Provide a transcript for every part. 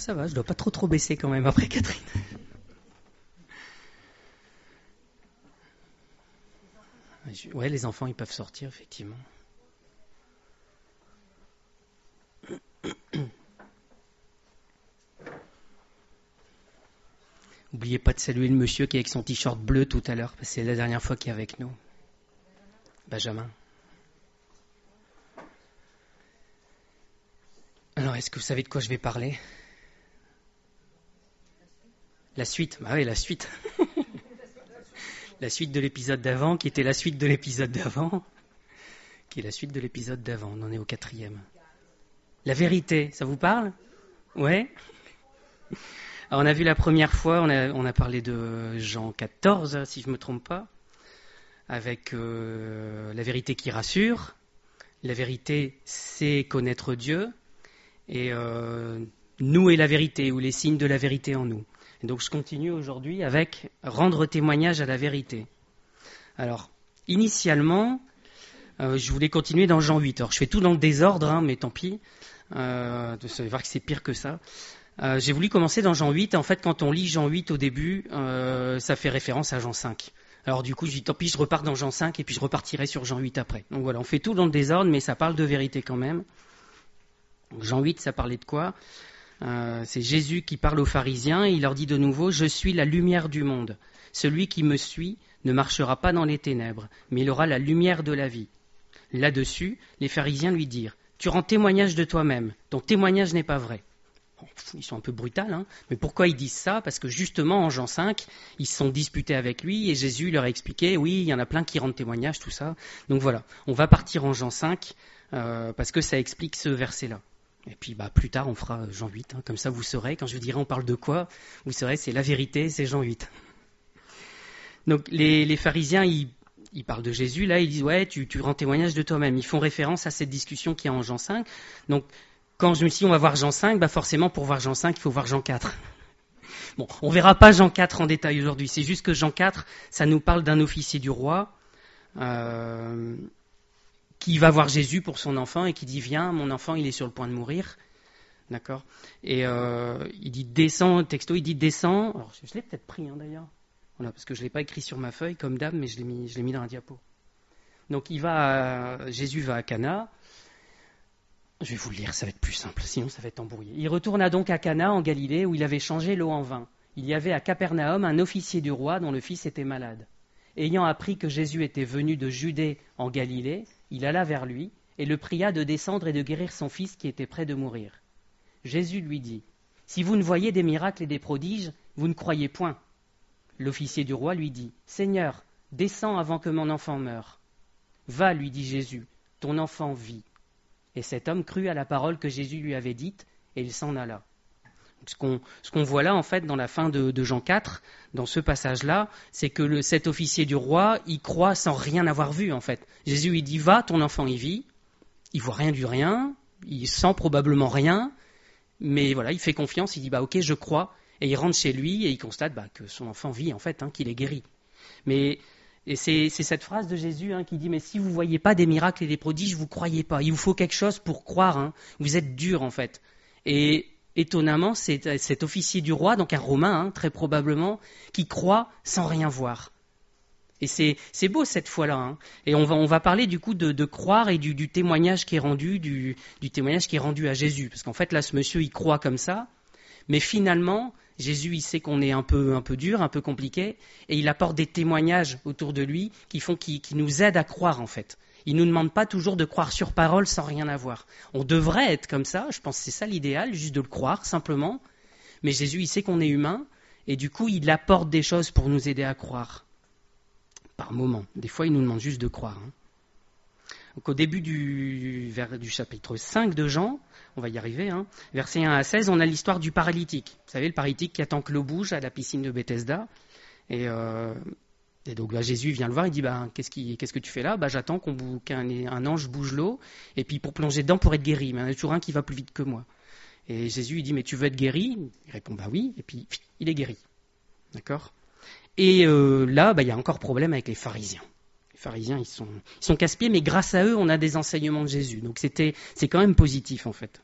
Ça va, je dois pas trop baisser quand même après Catherine. Ouais, les enfants, ils peuvent sortir, effectivement. N'oubliez pas de saluer le monsieur qui est avec son t-shirt bleu tout à l'heure, parce que c'est la dernière fois qu'il est avec nous. Benjamin. Alors, est-ce que vous savez de quoi je vais parler ? La suite. Bah oui, la suite. La suite de l'épisode d'avant, qui était la suite de l'épisode d'avant, qui est la suite de l'épisode d'avant. On en est au 4e. La vérité, ça vous parle ? Ouais. Alors, on a vu la première fois, on a parlé de Jean 14, si je ne me trompe pas, avec la vérité qui rassure. La vérité, c'est connaître Dieu. Et nous et la vérité, ou les signes de la vérité en nous. Et donc je continue aujourd'hui avec rendre témoignage à la vérité. Alors, initialement, je voulais continuer dans Jean 8. Alors je fais tout dans le désordre, mais tant pis. Vous allez voir que c'est pire que ça. J'ai voulu commencer dans Jean 8. En fait, quand on lit Jean 8 au début, ça fait référence à Jean 5. Alors du coup, je dis tant pis, je repars dans Jean 5 et puis je repartirai sur Jean 8 après. Donc voilà, on fait tout dans le désordre, mais ça parle de vérité quand même. Jean 8, ça parlait de quoi ? C'est Jésus qui parle aux pharisiens et il leur dit de nouveau « Je suis la lumière du monde. Celui qui me suit ne marchera pas dans les ténèbres, mais il aura la lumière de la vie. » Là-dessus, les pharisiens lui dirent « Tu rends témoignage de toi-même, ton témoignage n'est pas vrai. » Ils sont un peu brutals, hein, mais pourquoi ils disent ça ? Parce que justement, en Jean 5, ils se sont disputés avec lui et Jésus leur a expliqué « Oui, il y en a plein qui rendent témoignage, tout ça. » Donc voilà, on va partir en Jean 5 parce que ça explique ce verset-là. Et puis plus tard on fera Jean 8, comme ça vous saurez, quand je vous dirai on parle de quoi, vous saurez c'est la vérité, c'est Jean 8. Donc les pharisiens ils parlent de Jésus, là ils disent ouais tu rends témoignage de toi-même, ils font référence à cette discussion qu'il y a en Jean 5. Donc quand je me suis dit on va voir Jean 5, forcément pour voir Jean 5 il faut voir Jean 4. Bon, on verra pas Jean 4 en détail aujourd'hui, c'est juste que Jean 4 ça nous parle d'un officier du roi qui va voir Jésus pour son enfant et qui dit « Viens, mon enfant, il est sur le point de mourir. » D'accord ? Et il dit « Descends », texto, il dit « Descends ». Alors, je l'ai peut-être pris, d'ailleurs. Voilà, parce que je ne l'ai pas écrit sur ma feuille, comme d'hab, mais je l'ai mis dans un diapo. Donc, Jésus va à Cana. Je vais vous le lire, ça va être plus simple, sinon ça va être embrouillé. Il retourna donc à Cana, en Galilée, où il avait changé l'eau en vin. Il y avait à Capernaum un officier du roi dont le fils était malade. Ayant appris que Jésus était venu de Judée en Galilée, il alla vers lui et le pria de descendre et de guérir son fils qui était près de mourir. Jésus lui dit « Si vous ne voyez des miracles et des prodiges, vous ne croyez point. » L'officier du roi lui dit « Seigneur, descends avant que mon enfant meure. » « Va, lui dit Jésus, ton enfant vit. » Et cet homme crut à la parole que Jésus lui avait dite et il s'en alla. Ce qu'on voit là, en fait, dans la fin de Jean 4, dans ce passage-là, c'est que cet officier du roi, il croit sans rien avoir vu, en fait. Jésus lui dit, va, ton enfant y vit. Il voit rien du rien, il sent probablement rien, mais voilà, il fait confiance, il dit, ok, je crois. Et il rentre chez lui et il constate que son enfant vit, en fait, qu'il est guéri. Et c'est cette phrase de Jésus qui dit, mais si vous ne voyez pas des miracles et des prodiges, vous ne croyez pas. Il vous faut quelque chose pour croire. Vous êtes dur, en fait. Et étonnamment, c'est cet officier du roi, donc un Romain, très probablement, qui croit sans rien voir. Et c'est beau cette fois-là. Et on va parler du coup de croire et du témoignage qui est rendu, du témoignage qui est rendu à Jésus. Parce qu'en fait, là, ce monsieur, il croit comme ça. Mais finalement, Jésus, il sait qu'on est un peu dur, un peu compliqué. Et il apporte des témoignages autour de lui qui nous aident à croire, en fait. Il ne nous demande pas toujours de croire sur parole sans rien avoir. On devrait être comme ça, je pense que c'est ça l'idéal, juste de le croire simplement. Mais Jésus, il sait qu'on est humain, et du coup, il apporte des choses pour nous aider à croire. Par moment. Des fois, il nous demande juste de croire. Donc, au début du chapitre 5 de Jean, on va y arriver, versets 1 à 16, on a l'histoire du paralytique. Vous savez, le paralytique qui attend que l'eau bouge à la piscine de Bethesda. Et donc Jésus vient le voir, il dit qu'est-ce que tu fais là ? J'attends qu'un ange bouge l'eau, et puis pour plonger dedans pour être guéri. Mais il y en a toujours un qui va plus vite que moi. Et Jésus il dit mais tu veux être guéri ? Il répond oui, et puis il est guéri. D'accord ? Et là, il y a encore problème avec les pharisiens. Les pharisiens, ils sont casse-pieds, mais grâce à eux, on a des enseignements de Jésus. Donc c'est quand même positif en fait.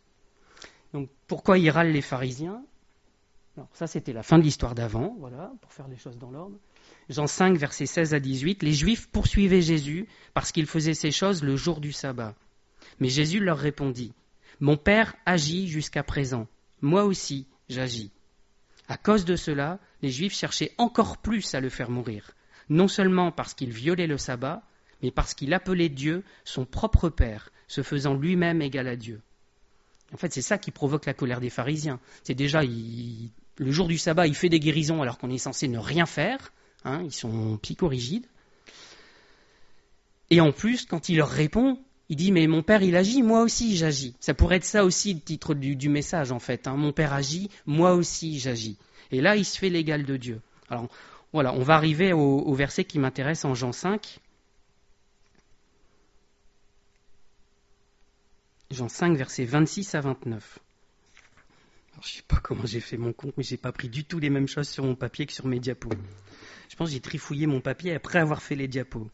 Donc pourquoi ils râlent les pharisiens? Alors, ça, c'était la fin de l'histoire d'avant, voilà, pour faire les choses dans l'ordre. Jean 5, versets 16 à 18. Les Juifs poursuivaient Jésus parce qu'il faisait ces choses le jour du sabbat. Mais Jésus leur répondit, « Mon Père agit jusqu'à présent. Moi aussi, j'agis. » À cause de cela, les Juifs cherchaient encore plus à le faire mourir, non seulement parce qu'il violait le sabbat, mais parce qu'il appelait Dieu son propre Père, se faisant lui-même égal à Dieu. En fait, c'est ça qui provoque la colère des pharisiens. C'est déjà, le jour du sabbat, il fait des guérisons alors qu'on est censé ne rien faire. Hein, ils sont psychorigides. Et en plus, quand il leur répond, il dit « Mais mon Père, il agit, moi aussi j'agis ». Ça pourrait être ça aussi le titre du message, en fait. Hein. « Mon Père agit, moi aussi j'agis ». Et là, il se fait l'égal de Dieu. Alors, voilà, on va arriver au verset qui m'intéresse en Jean 5. Jean 5, versets 26 à 29. Alors, je ne sais pas comment j'ai fait mon compte, mais je n'ai pas pris du tout les mêmes choses sur mon papier que sur mes diapos. Je pense que j'ai trifouillé mon papier après avoir fait les diapos.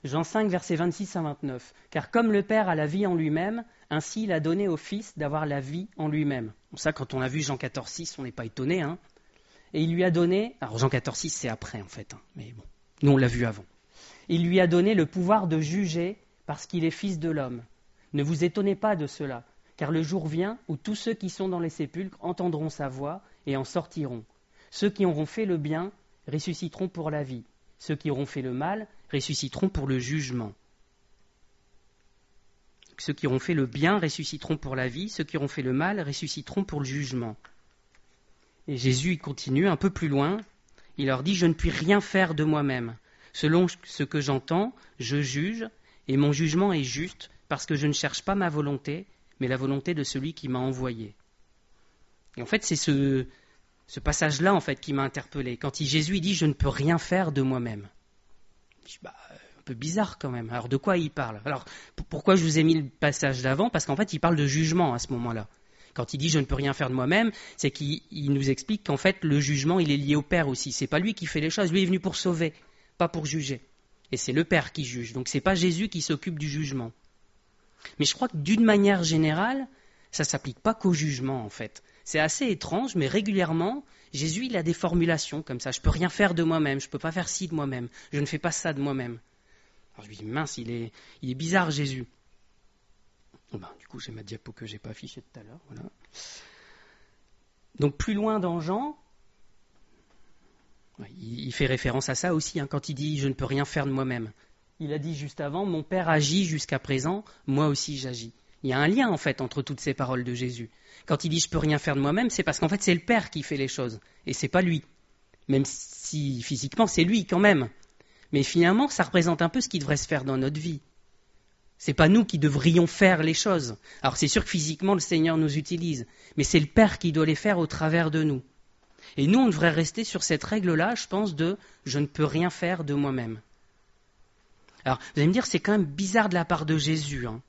Jean 5, versets 26 à 29. « Car comme le Père a la vie en lui-même, ainsi il a donné au Fils d'avoir la vie en lui-même. » Bon, ça, quand on a vu Jean 14, 6, on n'est pas étonné. Hein. Et il lui a donné... Alors Jean 14, 6, c'est après, en fait. Hein, mais bon, nous, on l'a vu avant. « Il lui a donné le pouvoir de juger parce qu'il est Fils de l'homme. Ne vous étonnez pas de cela, car le jour vient où tous ceux qui sont dans les sépulcres entendront sa voix et en sortiront. Ceux qui auront fait le bien ressusciteront pour la vie. Ceux qui auront fait le mal ressusciteront pour le jugement. Ceux qui auront fait le bien ressusciteront pour la vie. Ceux qui auront fait le mal ressusciteront pour le jugement. » Et Jésus il continue un peu plus loin. Il leur dit « Je ne puis rien faire de moi-même. Selon ce que j'entends, je juge, et mon jugement est juste, parce que je ne cherche pas ma volonté, mais la volonté de celui qui m'a envoyé. » Et en fait, c'est ce passage-là en fait, qui m'a interpellé. Quand Jésus dit « Je ne peux rien faire de moi-même ». Je dis, un peu bizarre quand même. Alors de quoi il parle? Alors pourquoi je vous ai mis le passage d'avant? Parce qu'en fait, il parle de jugement à ce moment-là. Quand il dit « Je ne peux rien faire de moi-même », c'est qu'il nous explique qu'en fait, le jugement, il est lié au Père aussi. C'est pas lui qui fait les choses. Lui est venu pour sauver, pas pour juger. Et c'est le Père qui juge. Donc c'est pas Jésus qui s'occupe du jugement. Mais je crois que d'une manière générale, ça ne s'applique pas qu'au jugement en fait. C'est assez étrange, mais régulièrement, Jésus il a des formulations comme ça. Je ne peux rien faire de moi-même, je ne peux pas faire ci de moi-même, je ne fais pas ça de moi-même. Alors je me dis, mince, il est bizarre Jésus. Du coup, j'ai ma diapo que je n'ai pas affichée tout à l'heure. Voilà. Donc plus loin dans Jean, il fait référence à ça aussi, hein, quand il dit « je ne peux rien faire de moi-même ». Il a dit juste avant « mon Père agit jusqu'à présent, moi aussi j'agis ». Il y a un lien en fait entre toutes ces paroles de Jésus. Quand il dit « je ne peux rien faire de moi-même », c'est parce qu'en fait c'est le Père qui fait les choses, et c'est pas lui. Même si physiquement c'est lui quand même. Mais finalement ça représente un peu ce qui devrait se faire dans notre vie. C'est pas nous qui devrions faire les choses. Alors c'est sûr que physiquement le Seigneur nous utilise, mais c'est le Père qui doit les faire au travers de nous. Et nous on devrait rester sur cette règle-là, je pense, de « je ne peux rien faire de moi-même ». Alors, vous allez me dire, c'est quand même bizarre de la part de Jésus. Hein.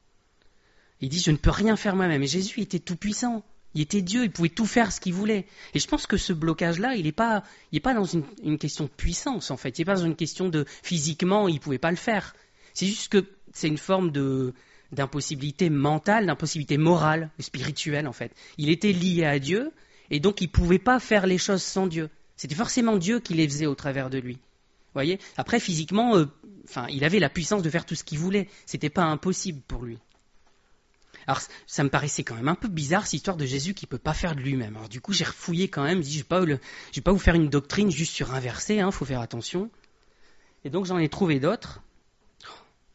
Il dit, je ne peux rien faire moi-même. Et Jésus était tout puissant. Il était Dieu, il pouvait tout faire ce qu'il voulait. Et je pense que ce blocage-là, il n'est pas dans une question de puissance, en fait. Il n'est pas dans une question de physiquement, il ne pouvait pas le faire. C'est juste que c'est une forme d'impossibilité mentale, d'impossibilité morale, spirituelle, en fait. Il était lié à Dieu, et donc il ne pouvait pas faire les choses sans Dieu. C'était forcément Dieu qui les faisait au travers de lui. Voyez. Après, physiquement, il avait la puissance de faire tout ce qu'il voulait. C'était pas impossible pour lui. Alors, ça me paraissait quand même un peu bizarre, cette histoire de Jésus qui ne peut pas faire de lui-même. Alors, du coup, j'ai refouillé quand même. Je dis, je ne vais pas vous faire une doctrine juste sur un verset, faut faire attention. Et donc, j'en ai trouvé d'autres.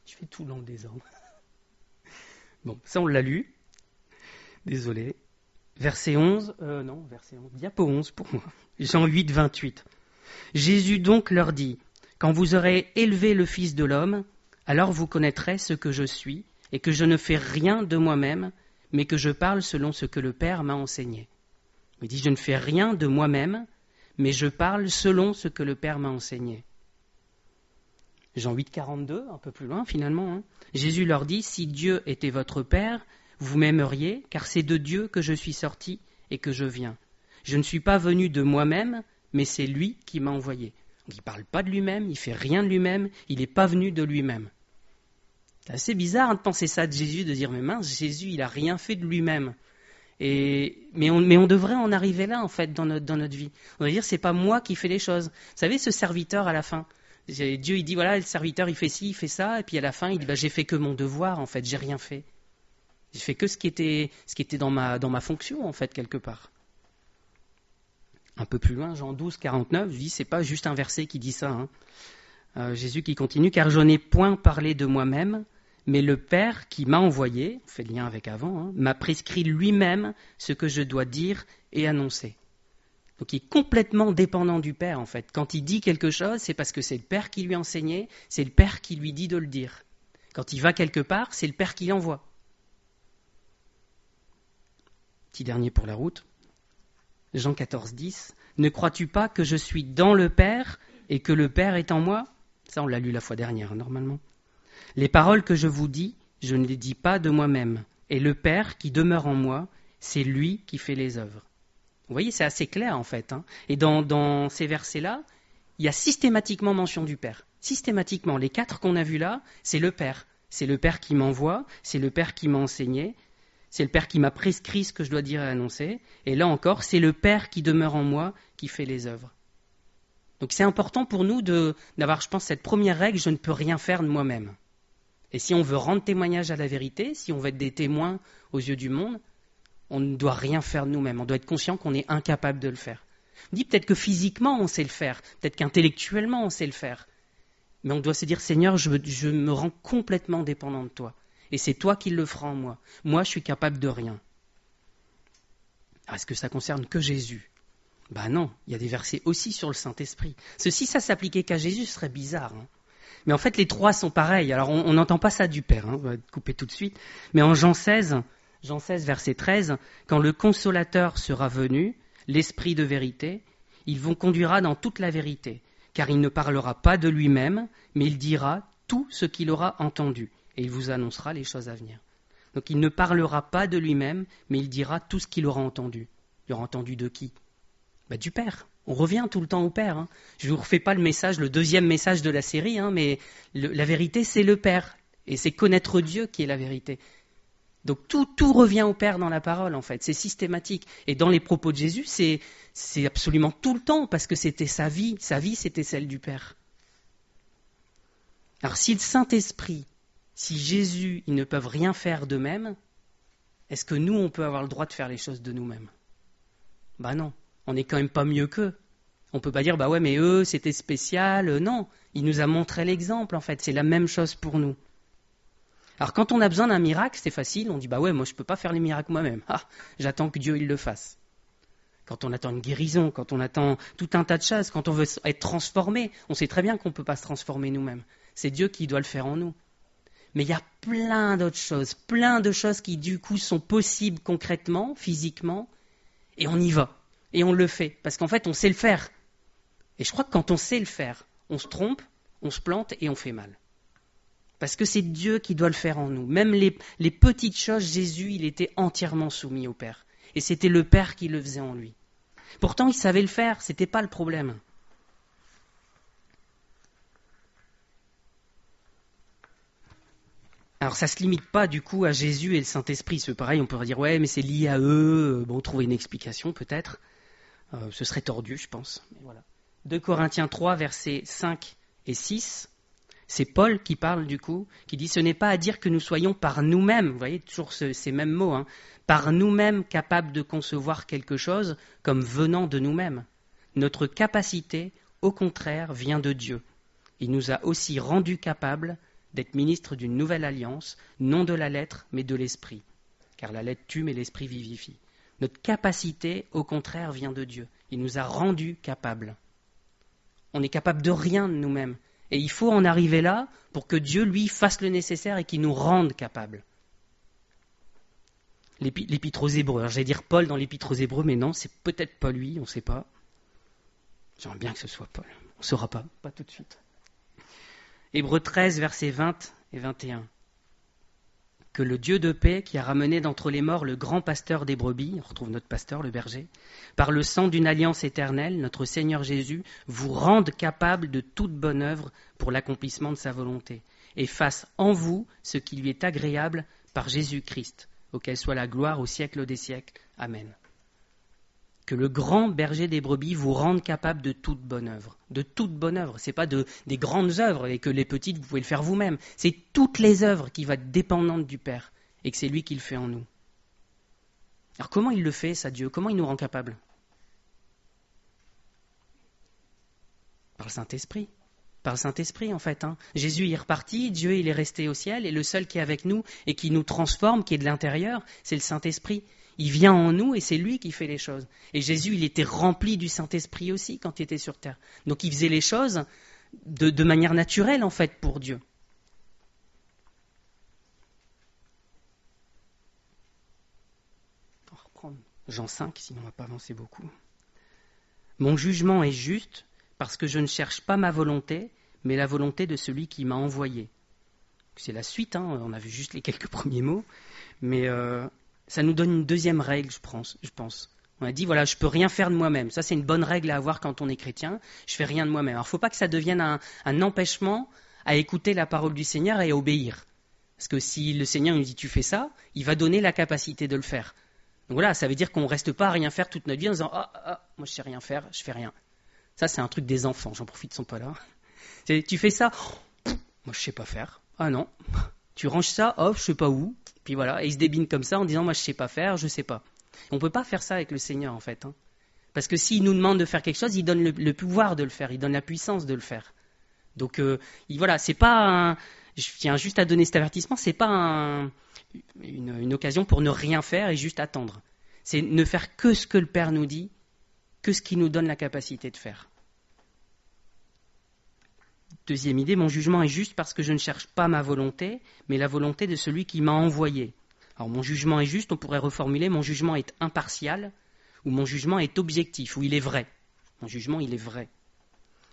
Je fais tout dans le désordre. Bon, ça, on l'a lu. Désolé. Verset 11. Diapo 11 pour moi. Jean 8, 28. Jésus donc leur dit, « Quand vous aurez élevé le Fils de l'homme, alors vous connaîtrez ce que je suis, et que je ne fais rien de moi-même, mais que je parle selon ce que le Père m'a enseigné. » Il dit, « Je ne fais rien de moi-même, mais je parle selon ce que le Père m'a enseigné. » Jean 8, 42, un peu plus loin finalement. Hein. Jésus leur dit, « Si Dieu était votre Père, vous m'aimeriez, car c'est de Dieu que je suis sorti et que je viens. Je ne suis pas venu de moi-même, mais c'est lui qui m'a envoyé. » Donc, il ne parle pas de lui-même, il ne fait rien de lui-même, il n'est pas venu de lui-même. C'est assez bizarre de penser ça de Jésus, de dire « Mais mince, Jésus, il n'a rien fait de lui-même. » Mais on devrait en arriver là, en fait, dans notre vie. On va dire, c'est pas moi qui fais les choses. Vous savez, ce serviteur, à la fin, Dieu, il dit, voilà, le serviteur, il fait ci, il fait ça, et puis à la fin, il dit, j'ai fait que mon devoir, en fait, j'ai rien fait. J'ai fait que ce qui était dans ma fonction, en fait, quelque part. Un peu plus loin, Jean 12, 49, je dis, c'est pas juste un verset qui dit ça. Jésus qui continue, car je n'ai point parlé de moi-même, mais le Père qui m'a envoyé, on fait le lien avec avant, m'a prescrit lui-même ce que je dois dire et annoncer. Donc il est complètement dépendant du Père, en fait. Quand il dit quelque chose, c'est parce que c'est le Père qui lui a enseigné, c'est le Père qui lui dit de le dire. Quand il va quelque part, c'est le Père qui l'envoie. Petit dernier pour la route. Jean 14, 10. Ne crois-tu pas que je suis dans le Père et que le Père est en moi ? Ça, on l'a lu la fois dernière, normalement. Les paroles que je vous dis, je ne les dis pas de moi-même. Et le Père qui demeure en moi, c'est lui qui fait les œuvres. Vous voyez, c'est assez clair, en fait. Et dans ces versets-là, il y a systématiquement mention du Père. Systématiquement. Les 4 qu'on a vus là, c'est le Père. C'est le Père qui m'envoie, c'est le Père qui m'a enseigné, c'est le Père qui m'a prescrit ce que je dois dire et annoncer. Et là encore, c'est le Père qui demeure en moi qui fait les œuvres. Donc c'est important pour nous d'avoir, je pense, cette première règle, je ne peux rien faire de moi-même. Et si on veut rendre témoignage à la vérité, si on veut être des témoins aux yeux du monde, on ne doit rien faire de nous-mêmes. On doit être conscient qu'on est incapable de le faire. On dit peut-être que physiquement on sait le faire, peut-être qu'intellectuellement on sait le faire. Mais on doit se dire, Seigneur, je me rends complètement dépendant de toi. Et c'est toi qui le feras en moi. Moi, je suis capable de rien. Alors, est-ce que ça concerne que Jésus ? Ben non, il y a des versets aussi sur le Saint-Esprit. Si ça s'appliquait qu'à Jésus, ce serait bizarre. Mais en fait, les 3 sont pareils. Alors, on n'entend pas ça du Père, on va couper tout de suite. Mais en Jean 16, verset 13, quand le Consolateur sera venu, l'Esprit de vérité, il vous conduira dans toute la vérité, car il ne parlera pas de lui-même, mais il dira tout ce qu'il aura entendu, et il vous annoncera les choses à venir. Donc il ne parlera pas de lui-même, mais il dira tout ce qu'il aura entendu. Il aura entendu de qui ? Du Père. On revient tout le temps au Père. Je ne vous refais pas le 2e message de la série, mais la vérité, c'est le Père. Et c'est connaître Dieu qui est la vérité. Donc tout revient au Père dans la parole, en fait. C'est systématique. Et dans les propos de Jésus, c'est absolument tout le temps, parce que c'était sa vie. Sa vie, c'était celle du Père. Alors si le Saint-Esprit, si Jésus, ils ne peuvent rien faire d'eux-mêmes, est-ce que nous, on peut avoir le droit de faire les choses de nous-mêmes ? Non. On n'est quand même pas mieux qu'eux. On ne peut pas dire, ouais, mais eux, c'était spécial. Non, il nous a montré l'exemple, en fait. C'est la même chose pour nous. Alors, quand on a besoin d'un miracle, c'est facile. On dit, ouais, moi, je ne peux pas faire les miracles moi-même. J'attends que Dieu, il le fasse. Quand on attend une guérison, quand on attend tout un tas de choses, quand on veut être transformé, on sait très bien qu'on ne peut pas se transformer nous-mêmes. C'est Dieu qui doit le faire en nous. Mais il y a plein d'autres choses, plein de choses qui, du coup, sont possibles concrètement, physiquement, et on y va. Et on le fait, parce qu'en fait, on sait le faire. Et je crois que quand on sait le faire, on se trompe, on se plante et on fait mal. Parce que c'est Dieu qui doit le faire en nous. Même les petites choses, Jésus, il était entièrement soumis au Père. Et c'était le Père qui le faisait en lui. Pourtant, il savait le faire, c'était pas le problème. Alors ça ne se limite pas du coup à Jésus et le Saint-Esprit. C'est pareil, on pourrait dire, ouais, mais c'est lié à eux. Trouver une explication peut-être. Ce serait tordu, je pense. Mais voilà. 2 Corinthiens 3, versets 5 et 6. C'est Paul qui parle du coup, qui dit « Ce n'est pas à dire que nous soyons par nous-mêmes », vous voyez toujours ces mêmes mots, par nous-mêmes capables de concevoir quelque chose comme venant de nous-mêmes. Notre capacité, au contraire, vient de Dieu. Il nous a aussi rendus capables d'être ministres d'une nouvelle alliance, non de la lettre, mais de l'esprit. Car la lettre tue, mais l'esprit vivifie. Notre capacité, au contraire, vient de Dieu. Il nous a rendus capables. On n'est capable de rien de nous-mêmes. Et il faut en arriver là pour que Dieu, lui, fasse le nécessaire et qu'il nous rende capables. L'épître aux Hébreux. Alors, j'allais dire Paul dans l'épître aux Hébreux, mais non, c'est peut-être pas lui, on ne sait pas. J'aimerais bien que ce soit Paul. On ne saura pas tout de suite. Hébreux 13, versets 20 et 21. Que le Dieu de paix, qui a ramené d'entre les morts le grand pasteur des brebis, on retrouve notre pasteur, le berger, par le sang d'une alliance éternelle, notre Seigneur Jésus, vous rende capable de toute bonne œuvre pour l'accomplissement de sa volonté, et fasse en vous ce qui lui est agréable par Jésus-Christ, auquel soit la gloire au siècle des siècles. Amen. Que le grand berger des brebis vous rende capable de toute bonne œuvre. De toute bonne œuvre. Ce n'est pas des grandes œuvres et que les petites, vous pouvez le faire vous-même. C'est toutes les œuvres qui vont être dépendantes du Père et que c'est lui qui le fait en nous. Alors comment il le fait, ça, Dieu? Comment il nous rend capables? Par le Saint-Esprit. Par le Saint-Esprit, en fait. Jésus il est reparti, Dieu il est resté au ciel et le seul qui est avec nous et qui nous transforme, qui est de l'intérieur, c'est le Saint-Esprit. Il vient en nous et c'est lui qui fait les choses. Et Jésus, il était rempli du Saint-Esprit aussi quand il était sur terre. Donc il faisait les choses de manière naturelle, en fait, pour Dieu. On va reprendre Jean 5, sinon on ne va pas avancer beaucoup. Mon jugement est juste parce que je ne cherche pas ma volonté, mais la volonté de celui qui m'a envoyé. C'est la suite, on a vu juste les quelques premiers mots, mais ça nous donne une deuxième règle, je pense. On a dit, voilà, je ne peux rien faire de moi-même. Ça, c'est une bonne règle à avoir quand on est chrétien. Je ne fais rien de moi-même. Alors, il ne faut pas que ça devienne un empêchement à écouter la parole du Seigneur et à obéir. Parce que si le Seigneur nous dit, tu fais ça, il va donner la capacité de le faire. Donc voilà, ça veut dire qu'on ne reste pas à rien faire toute notre vie en disant, moi, je ne sais rien faire, je ne fais rien. Ça, c'est un truc des enfants, j'en profite, ils ne sont pas là. Tu fais ça, moi, je ne sais pas faire. Ah non. Tu ranges ça, je ne sais pas où. Puis voilà, et il se débine comme ça en disant, moi, je ne sais pas faire, je ne sais pas. On ne peut pas faire ça avec le Seigneur, en fait. Parce que s'il nous demande de faire quelque chose, il donne le pouvoir de le faire, il donne la puissance de le faire. Donc, voilà, c'est pas je tiens juste à donner cet avertissement, c'est pas une occasion pour ne rien faire et juste attendre. C'est ne faire que ce que le Père nous dit, que ce qu'il nous donne la capacité de faire. Deuxième idée, mon jugement est juste parce que je ne cherche pas ma volonté, mais la volonté de celui qui m'a envoyé. Alors mon jugement est juste, on pourrait reformuler, mon jugement est impartial, ou mon jugement est objectif, ou il est vrai. Mon jugement, il est vrai.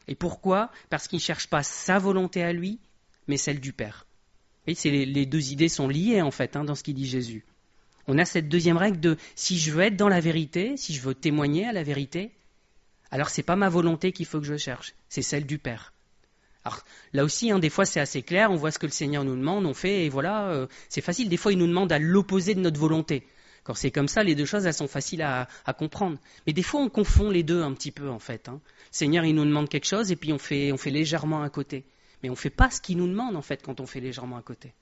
Et pourquoi? Parce qu'il ne cherche pas sa volonté à lui, mais celle du Père. Et les deux idées sont liées, en fait, dans ce qu'il dit Jésus. On a cette deuxième règle de si je veux être dans la vérité, si je veux témoigner à la vérité, alors c'est pas ma volonté qu'il faut que je cherche, c'est celle du Père. Alors là aussi, des fois c'est assez clair, on voit ce que le Seigneur nous demande, on fait, et voilà, c'est facile. Des fois il nous demande à l'opposé de notre volonté. Quand c'est comme ça, les deux choses, elles sont faciles à comprendre. Mais des fois on confond les deux un petit peu, en fait. Le Seigneur, il nous demande quelque chose, et puis on fait légèrement à côté. Mais on ne fait pas ce qu'il nous demande, en fait, quand on fait légèrement à côté.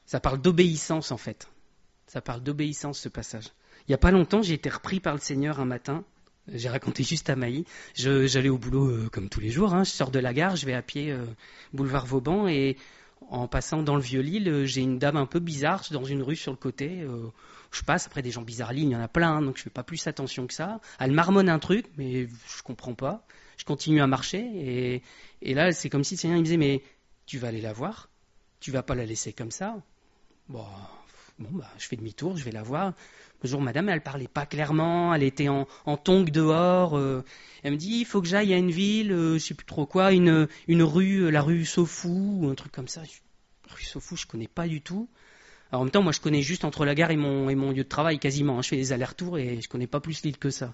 Ça parle d'obéissance, en fait. Ça parle d'obéissance, ce passage. Il n'y a pas longtemps, j'ai été repris par le Seigneur un matin. J'ai raconté juste à Maï. J'allais au boulot comme tous les jours. Je sors de la gare, je vais à pied boulevard Vauban. Et en passant dans le Vieux-Lille, j'ai une dame un peu bizarre dans une rue sur le côté. Je passe, après des gens bizarres il y en a plein, donc je ne fais pas plus attention que ça. Elle marmonne un truc, mais je ne comprends pas. Je continue à marcher. Et là, c'est comme si le Seigneur me disait, mais tu vas aller la voir? Tu ne vas pas la laisser comme ça? Bon, je fais demi-tour, je vais la voir. Bonjour madame, elle parlait pas clairement, elle était en tongue dehors. Elle me dit, il faut que j'aille à une ville, je sais plus trop quoi, une rue, la rue Sofou, ou un truc comme ça. Rue Sofou, je connais pas du tout. Alors, en même temps, moi je connais juste entre la gare et mon lieu de travail quasiment. Je fais des allers-retours et je connais pas plus l'île que ça.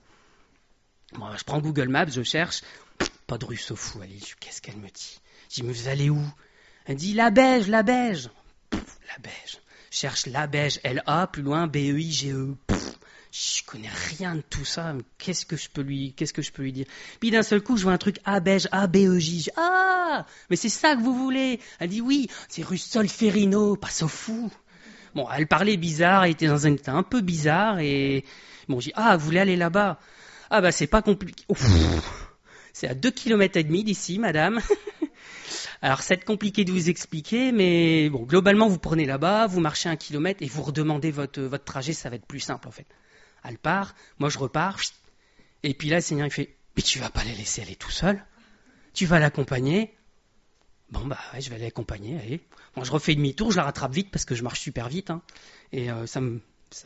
Bon, je prends Google Maps, je cherche, pas de rue Sofou à l'île. Qu'est-ce qu'elle me dit? Je dis, mais vous allez où? Elle dit, la Beige. La Beige. Je cherche la Beige, L-A, plus loin, B-E-I-G-E. Je connais rien de tout ça, mais qu'est-ce que je peux lui dire? Puis d'un seul coup, je vois un truc A-Beige, A-B-E-J. Ah, mais c'est ça que vous voulez? Elle dit oui, c'est rue Solferino, pas Sofou. Bon, elle parlait bizarre, elle était dans un état un peu bizarre, et bon, je dis, vous voulez aller là-bas? Ah bah c'est pas compliqué. Ouf, c'est à 2,5 km d'ici, madame. Alors, c'est compliqué de vous expliquer, mais bon, globalement, vous prenez là-bas, vous marchez 1 kilomètre et vous redemandez votre trajet, ça va être plus simple, en fait. Elle part, moi je repars, et puis là, le Seigneur, il fait, mais tu vas pas la laisser aller tout seul? Tu vas l'accompagner? Bon, ouais, je vais l'accompagner, allez. Bon, je refais demi-tour, je la rattrape vite parce que je marche super vite, et ça me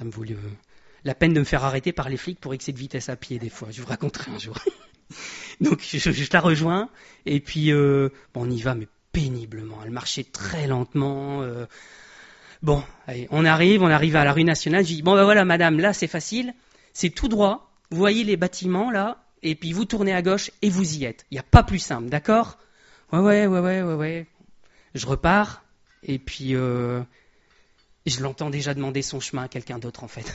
vaut la peine de me faire arrêter par les flics pour excès de vitesse à pied, des fois. Je vous raconterai un jour. Donc je la rejoins et puis on y va mais péniblement. Elle marchait très lentement. Bon, allez, on arrive à la rue nationale. Je dis bon voilà madame, là c'est facile, c'est tout droit. Vous voyez les bâtiments là et puis vous tournez à gauche et vous y êtes. Il n'y a pas plus simple, d'accord? Ouais. Je repars et puis je l'entends déjà demander son chemin à quelqu'un d'autre, en fait.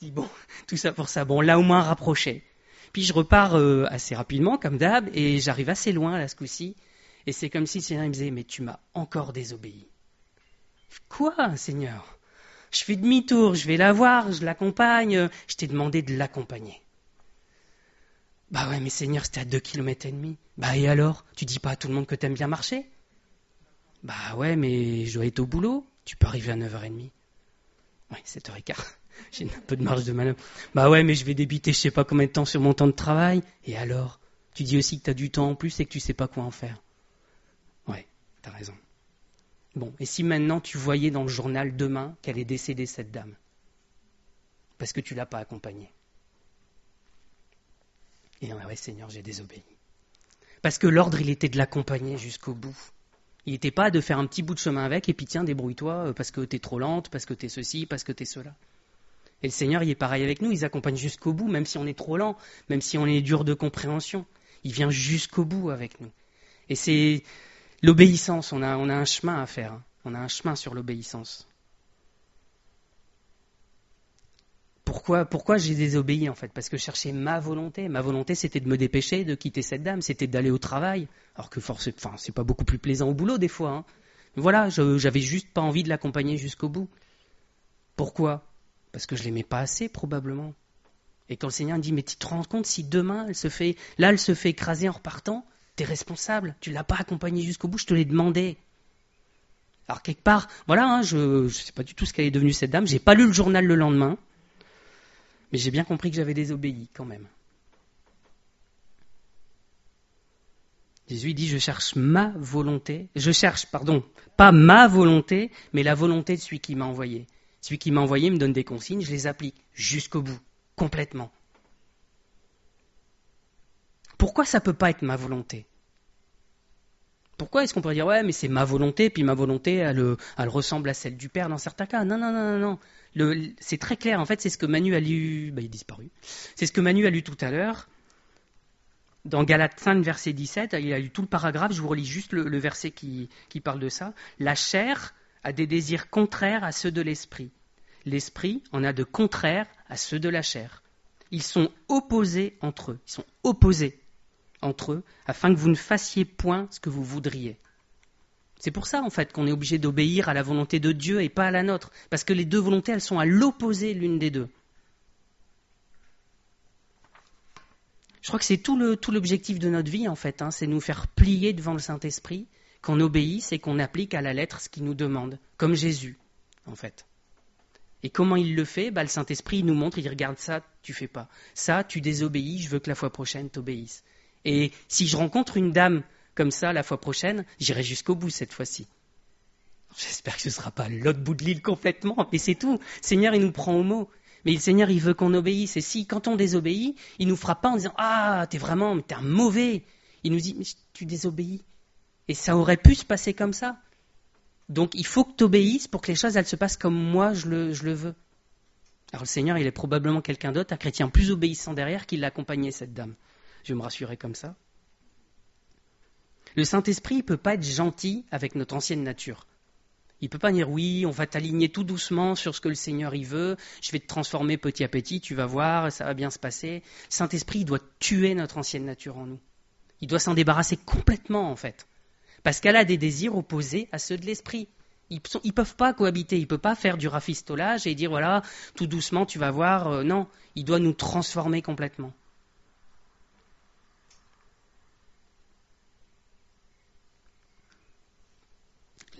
Je dis, bon, tout ça pour ça. Bon, là, au moins, rapproché. Puis je repars assez rapidement, comme d'hab, et j'arrive assez loin, là, ce coup-ci. Et c'est comme si le Seigneur me disait, mais tu m'as encore désobéi. Quoi, Seigneur? Je fais demi-tour, je vais la voir, je l'accompagne. Je t'ai demandé de l'accompagner. Bah ouais, mais Seigneur, c'était à 2,5 km. Bah et alors? Tu dis pas à tout le monde que t'aimes bien marcher? Bah ouais, mais je dois être au boulot. Tu peux arriver à 9h30. Ouais, 7h15. J'ai un peu de marge de manœuvre. Bah ouais, mais je vais débiter je sais pas combien de temps sur mon temps de travail. Et alors? Tu dis aussi que t'as du temps en plus et que tu sais pas quoi en faire. Ouais, t'as raison. Bon, et si maintenant tu voyais dans le journal demain qu'elle est décédée, cette dame? Parce que tu l'as pas accompagnée. Et ouais, Seigneur, j'ai désobéi. Parce que l'ordre, il était de l'accompagner jusqu'au bout. Il n'était pas de faire un petit bout de chemin avec et puis tiens, débrouille-toi parce que t'es trop lente, parce que t'es ceci, parce que t'es cela. Et le Seigneur, il est pareil avec nous, il accompagne jusqu'au bout, même si on est trop lent, même si on est dur de compréhension. Il vient jusqu'au bout avec nous. Et c'est l'obéissance, on a un chemin à faire. On a un chemin sur l'obéissance. Pourquoi j'ai désobéi en fait? Parce que je cherchais ma volonté. Ma volonté, c'était de me dépêcher, de quitter cette dame, c'était d'aller au travail. Alors que c'est pas beaucoup plus plaisant au boulot des fois. Voilà, j'avais juste pas envie de l'accompagner jusqu'au bout. Pourquoi? Parce que je l'aimais pas assez probablement. Et quand le Seigneur me dit, mais tu te rends compte si demain elle se fait écraser en repartant, t'es responsable, tu l'as pas accompagnée jusqu'au bout, je te l'ai demandé. Alors quelque part, voilà, je sais pas du tout ce qu'elle est devenue cette dame, j'ai pas lu le journal le lendemain. Mais j'ai bien compris que j'avais désobéi quand même. Jésus dit, je cherche ma volonté. Je cherche, pas ma volonté, mais la volonté de celui qui m'a envoyé. Celui qui m'a envoyé me donne des consignes, je les applique jusqu'au bout, complètement. Pourquoi ça ne peut pas être ma volonté? Pourquoi est-ce qu'on pourrait dire, ouais, mais c'est ma volonté, puis ma volonté, elle ressemble à celle du Père dans certains cas? Non. C'est très clair, en fait, c'est ce que Manu a lu, il est disparu. C'est ce que Manu a lu tout à l'heure. Dans Galates 5, verset 17, il a lu tout le paragraphe, je vous relis juste le verset qui parle de ça. La chair a des désirs contraires à ceux de l'esprit. L'esprit en a de contraires à ceux de la chair. Ils sont opposés entre eux, afin que vous ne fassiez point ce que vous voudriez. C'est pour ça, en fait, qu'on est obligé d'obéir à la volonté de Dieu et pas à la nôtre. Parce que les deux volontés, elles sont à l'opposé l'une des deux. Je crois que c'est tout l'objectif de notre vie, en fait. C'est nous faire plier devant le Saint-Esprit, qu'on obéisse et qu'on applique à la lettre ce qu'il nous demande. Comme Jésus, en fait. Et comment il le fait? Le Saint-Esprit il nous montre, il dit, regarde ça, tu fais pas. Ça, tu désobéis, je veux que la fois prochaine, t'obéisses. Et si je rencontre une dame comme ça la fois prochaine, j'irai jusqu'au bout cette fois-ci. J'espère que ce ne sera pas l'autre bout de l'île complètement, mais c'est tout. Le Seigneur, il nous prend au mot. Mais le Seigneur, il veut qu'on obéisse. Et si, quand on désobéit, il ne nous fera pas en disant « Ah, t'es un mauvais !» Il nous dit « Mais tu désobéis. » Et ça aurait pu se passer comme ça. Donc, il faut que tu obéisses pour que les choses, elles se passent comme moi, je le veux. Alors, le Seigneur, il est probablement quelqu'un d'autre, un chrétien plus obéissant derrière, qui l'accompagnait, cette dame. Je vais me rassurer comme ça. Le Saint-Esprit ne peut pas être gentil avec notre ancienne nature. Il ne peut pas dire oui, on va t'aligner tout doucement sur ce que le Seigneur y veut, je vais te transformer petit à petit, tu vas voir, ça va bien se passer. Le Saint-Esprit, il doit tuer notre ancienne nature en nous. Il doit s'en débarrasser complètement en fait. Parce qu'elle a des désirs opposés à ceux de l'Esprit. Ils ne peuvent pas cohabiter, il ne peut pas faire du rafistolage et dire voilà, tout doucement tu vas voir. Non, il doit nous transformer complètement.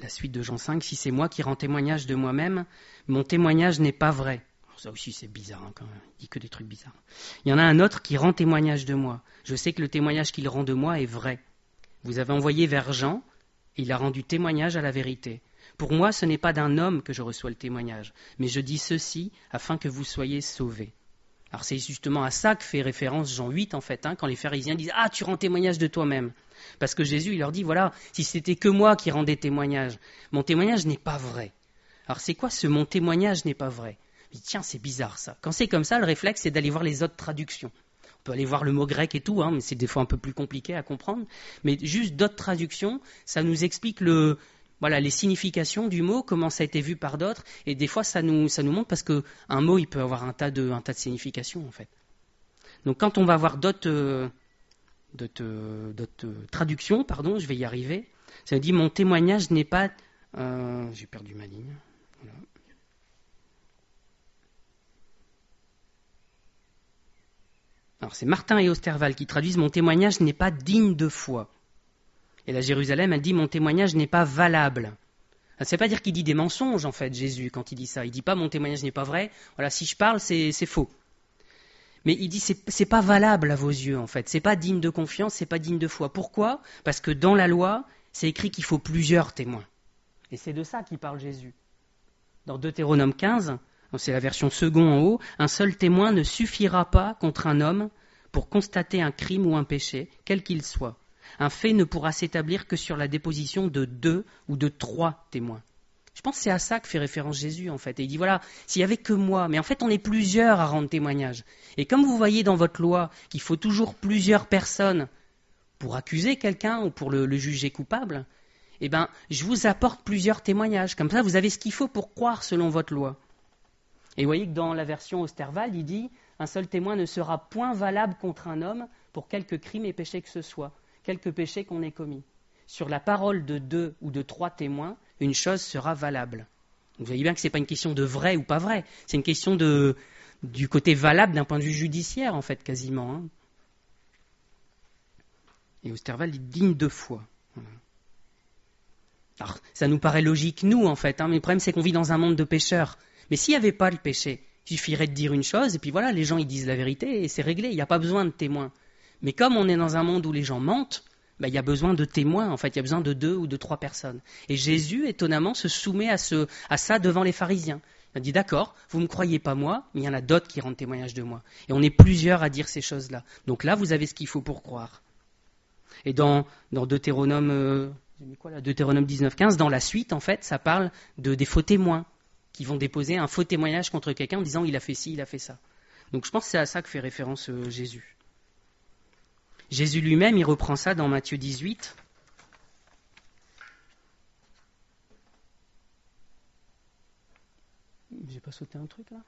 La suite de Jean 5, si c'est moi qui rends témoignage de moi-même, mon témoignage n'est pas vrai. Alors ça aussi c'est bizarre quand même, il dit que des trucs bizarres. Il y en a un autre qui rend témoignage de moi. Je sais que le témoignage qu'il rend de moi est vrai. Vous avez envoyé vers Jean, et il a rendu témoignage à la vérité. Pour moi, ce n'est pas d'un homme que je reçois le témoignage, mais je dis ceci afin que vous soyez sauvés. Alors c'est justement à ça que fait référence Jean 8 en fait, quand les pharisiens disent « Ah, tu rends témoignage de toi-même ». Parce que Jésus, il leur dit, voilà, si c'était que moi qui rendais témoignage, mon témoignage n'est pas vrai. Alors c'est quoi ce « mon témoignage n'est pas vrai » ? Je dis, tiens, c'est bizarre ça. Quand c'est comme ça, le réflexe, c'est d'aller voir les autres traductions. On peut aller voir le mot grec et tout, mais c'est des fois un peu plus compliqué à comprendre. Mais juste d'autres traductions, ça nous explique voilà, les significations du mot, comment ça a été vu par d'autres, et des fois ça nous montre parce qu'un mot il peut avoir un tas de significations en fait. Donc quand on va voir d'autres traductions, pardon, je vais y arriver, ça dit mon témoignage n'est pas... j'ai perdu ma ligne. Voilà. Alors c'est Martin et Osterval qui traduisent mon témoignage n'est pas digne de foi. Et la Jérusalem, elle dit mon témoignage n'est pas valable. Ça ne veut pas dire qu'il dit des mensonges en fait, Jésus, quand il dit ça. Il ne dit pas mon témoignage n'est pas vrai. Voilà, si je parle, c'est faux. Mais il dit c'est pas valable à vos yeux en fait. C'est pas digne de confiance, c'est pas digne de foi. Pourquoi ? Parce que dans la loi, c'est écrit qu'il faut plusieurs témoins. Et c'est de ça qu'il parle Jésus. Dans Deutéronome 15, c'est la version second en haut, un seul témoin ne suffira pas contre un homme pour constater un crime ou un péché, quel qu'il soit. Un fait ne pourra s'établir que sur la déposition de 2 ou de 3 témoins. Je pense que c'est à ça que fait référence Jésus, en fait. Et il dit, voilà, s'il n'y avait que moi, mais en fait, on est plusieurs à rendre témoignage. Et comme vous voyez dans votre loi qu'il faut toujours plusieurs personnes pour accuser quelqu'un ou pour le juger coupable, eh bien, je vous apporte plusieurs témoignages. Comme ça, vous avez ce qu'il faut pour croire selon votre loi. Et vous voyez que dans la version Osterwald, il dit, un seul témoin ne sera point valable contre un homme pour quelque crime et péché que ce soit, quelque péché qu'on ait commis. Sur la parole de 2 ou de 3 témoins, une chose sera valable. Vous voyez bien que ce n'est pas une question de vrai ou pas vrai, c'est une question du côté valable d'un point de vue judiciaire, en fait, quasiment. Hein. Et Osterwald est digne de foi. Voilà. Alors, ça nous paraît logique, nous, en fait, hein, mais le problème, c'est qu'on vit dans un monde de pécheurs. Mais s'il n'y avait pas le péché, il suffirait de dire une chose, et puis voilà, les gens, ils disent la vérité, et c'est réglé, il n'y a pas besoin de témoins. Mais comme on est dans un monde où les gens mentent, il y a besoin de témoins, en fait, il y a besoin de 2 ou de 3 personnes. Et Jésus, étonnamment, se soumet à ça devant les pharisiens. Il a dit, d'accord, vous ne me croyez pas moi, mais il y en a d'autres qui rendent témoignage de moi. Et on est plusieurs à dire ces choses-là. Donc là, vous avez ce qu'il faut pour croire. Et dans Deutéronome 19.15, dans la suite, en fait, ça parle des faux témoins qui vont déposer un faux témoignage contre quelqu'un en disant, il a fait ci, il a fait ça. Donc je pense que c'est à ça que fait référence Jésus. Jésus lui-même, il reprend ça dans Matthieu 18. J'ai pas sauté un truc là ?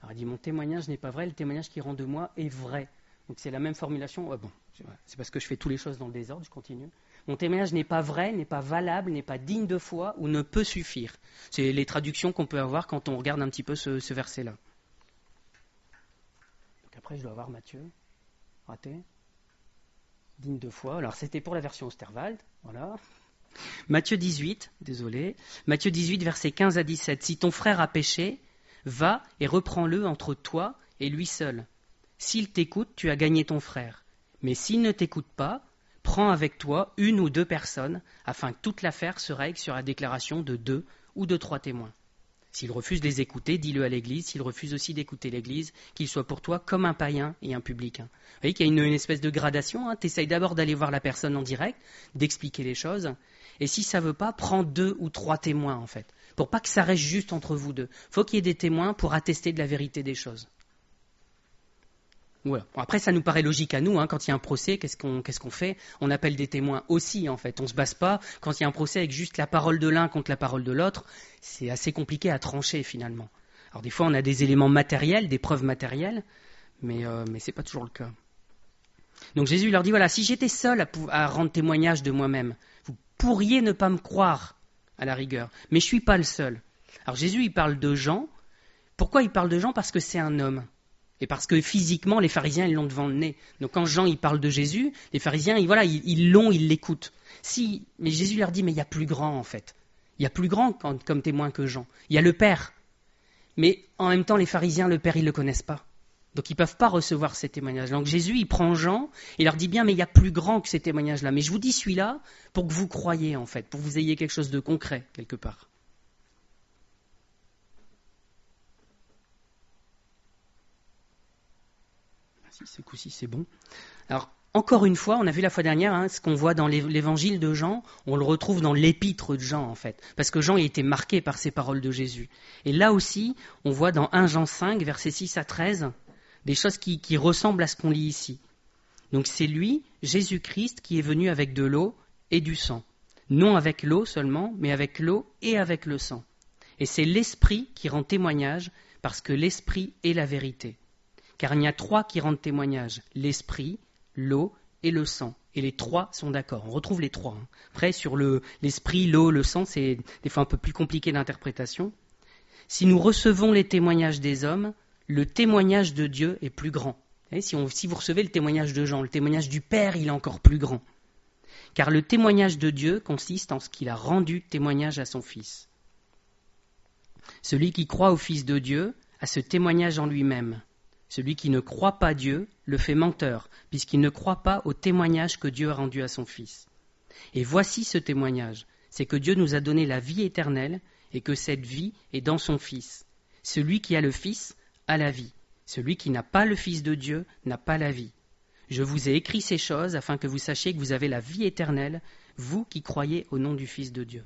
Alors il dit, mon témoignage n'est pas vrai, le témoignage qui rend de moi est vrai. Donc c'est la même formulation. Oh, bon, c'est parce que je fais toutes les choses dans le désordre, je continue. Mon témoignage n'est pas vrai, n'est pas valable, n'est pas digne de foi ou ne peut suffire. C'est les traductions qu'on peut avoir quand on regarde un petit peu ce verset-là. Après, je dois avoir Matthieu. Raté. Digne de foi. Alors, c'était pour la version Osterwald. Voilà. Matthieu 18, désolé. Matthieu 18, versets 15 à 17. Si ton frère a péché, va et reprends-le entre toi et lui seul. S'il t'écoute, tu as gagné ton frère. Mais s'il ne t'écoute pas, prends avec toi 1 ou 2 personnes, afin que toute l'affaire se règle sur la déclaration de 2 ou de 3 témoins. S'il refuse de les écouter, dis-le à l'Église. S'il refuse aussi d'écouter l'Église, qu'il soit pour toi comme un païen et un publicain. Vous voyez qu'il y a une espèce de gradation. Hein. Tu essayes d'abord d'aller voir la personne en direct, d'expliquer les choses. Et si ça ne veut pas, prends 2 ou 3 témoins, en fait. Pour pas que ça reste juste entre vous deux. Il faut qu'il y ait des témoins pour attester de la vérité des choses. Voilà. Bon, après, ça nous paraît logique à nous. Hein. Quand il y a un procès, qu'est-ce qu'on fait ? On appelle des témoins aussi, en fait. On ne se base pas. Quand il y a un procès avec juste la parole de l'un contre la parole de l'autre, c'est assez compliqué à trancher, finalement. Alors, des fois, on a des éléments matériels, des preuves matérielles, mais ce n'est pas toujours le cas. Donc, Jésus leur dit, voilà, si j'étais seul à rendre témoignage de moi-même, vous pourriez ne pas me croire, à la rigueur. Mais je ne suis pas le seul. Alors, Jésus, il parle de Jean. Pourquoi il parle de Jean ? Parce que c'est un homme. Et parce que physiquement, les pharisiens, ils l'ont devant le nez. Donc quand Jean, il parle de Jésus, les pharisiens, ils l'écoutent. Mais Jésus leur dit, mais il y a plus grand en fait. Il y a plus grand comme témoin que Jean. Il y a le Père. Mais en même temps, les pharisiens, le Père, ils ne le connaissent pas. Donc ils ne peuvent pas recevoir ces témoignages. Donc Jésus, il prend Jean et leur dit bien, mais il y a plus grand que ces témoignages-là. Mais je vous dis celui-là pour que vous croyiez en fait, pour que vous ayez quelque chose de concret quelque part. Ce coup-ci, c'est bon. Alors, encore une fois, on a vu la fois dernière, ce qu'on voit dans l'évangile de Jean, on le retrouve dans l'épître de Jean, en fait. Parce que Jean a été marqué par ces paroles de Jésus. Et là aussi, on voit dans 1 Jean 5, versets 6 à 13, des choses qui ressemblent à ce qu'on lit ici. Donc c'est lui, Jésus-Christ, qui est venu avec de l'eau et du sang. Non avec l'eau seulement, mais avec l'eau et avec le sang. Et c'est l'Esprit qui rend témoignage, parce que l'Esprit est la vérité. Car il y a trois qui rendent témoignage, l'Esprit, l'eau et le sang. Et les trois sont d'accord. On retrouve les trois. Après, sur l'Esprit, l'eau, le sang, c'est des fois un peu plus compliqué d'interprétation. Si nous recevons les témoignages des hommes, le témoignage de Dieu est plus grand. Si vous recevez le témoignage de Jean, le témoignage du Père, il est encore plus grand. Car le témoignage de Dieu consiste en ce qu'il a rendu témoignage à son Fils. Celui qui croit au Fils de Dieu a ce témoignage en lui-même. Celui qui ne croit pas Dieu le fait menteur, puisqu'il ne croit pas au témoignage que Dieu a rendu à son Fils. Et voici ce témoignage, c'est que Dieu nous a donné la vie éternelle et que cette vie est dans son Fils. Celui qui a le Fils a la vie. Celui qui n'a pas le Fils de Dieu n'a pas la vie. Je vous ai écrit ces choses afin que vous sachiez que vous avez la vie éternelle, vous qui croyez au nom du Fils de Dieu.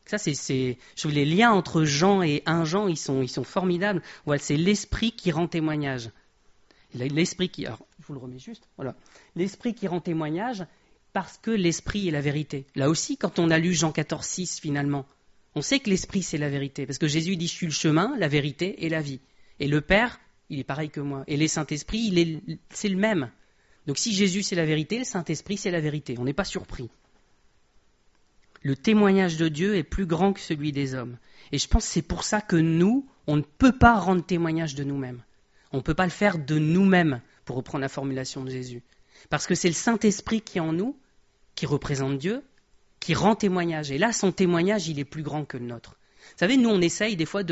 Ça, je trouve les liens entre Jean et 1 Jean, ils sont formidables. Voilà, c'est l'Esprit qui rend témoignage. Alors, je vous le remets juste. Voilà. L'Esprit qui rend témoignage parce que l'Esprit est la vérité. Là aussi, quand on a lu Jean 14,6 finalement, on sait que l'Esprit c'est la vérité. Parce que Jésus dit, je suis le chemin, la vérité et la vie. Et le Père, il est pareil que moi. Et les Saint-Esprit, c'est le même. Donc si Jésus c'est la vérité, le Saint-Esprit c'est la vérité. On n'est pas surpris. Le témoignage de Dieu est plus grand que celui des hommes. Et je pense que c'est pour ça que nous, on ne peut pas rendre témoignage de nous-mêmes. On ne peut pas le faire de nous-mêmes, pour reprendre la formulation de Jésus. Parce que c'est le Saint-Esprit qui est en nous, qui représente Dieu, qui rend témoignage. Et là, son témoignage, il est plus grand que le nôtre. Vous savez, nous, on essaye des fois